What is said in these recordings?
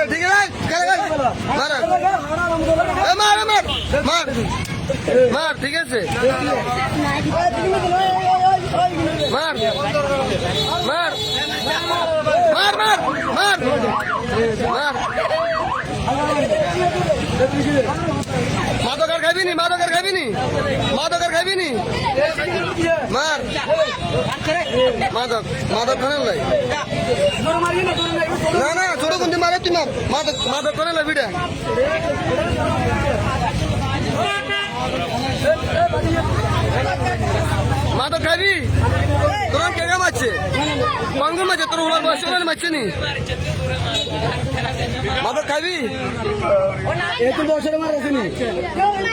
ঠিক আছে মার মার মার মার ঠিক আছে মার মার মার মার মার মার মাদক আর খাবি নি মাদক আর খাবি নি মাদক আর খাবি নি মার মাদক মাদক খানে লাই না না ছোট কোনটি মারে তুই মার মাদক মাদক খানে লাই বিটা মাদক খাবি তোর কে কে মারছে কোন মারছে তোর ওলার বয়স মারছে নি মাদক খাবি এ তো 10 টাকা মারছে নি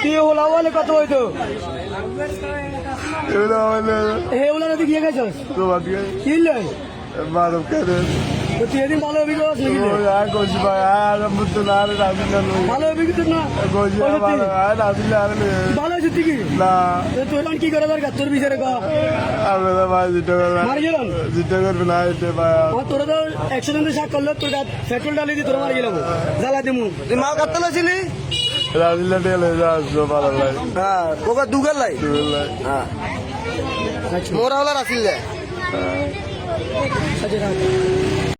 তুই ওলা বলে কত হইতো ওলা নদী গিয়ে গেছস তো বাদ গই কি লই মাদক খাবে তো তুই এদিন ভালো অভিজ্ঞতা আছে নাকি আর কোচ ভাই আর মুত না আর রাজি না ভালো অভিজ্ঞতা না কোচ ভাই আর রাজি না ভালো আছে তুই কি না তুই এখন কি করে দরকার তোর বিচারে কো আমি তো ভাই জিতে করবে মার গেলাম জিতে করবে না এতে ভাই তোরা তো অ্যাক্সিডেন্টে শাক করলো তোর পেট্রোল ডালি দিয়ে তোর মার গেলাম জ্বালা দিমু তুই মাল কাটতে লাইছিলি রাজিলা টেলে যা সব ভালো ভাই হ্যাঁ কোকা দুগাল লাই হ্যাঁ মোরা হলা রাখিল আচ্ছা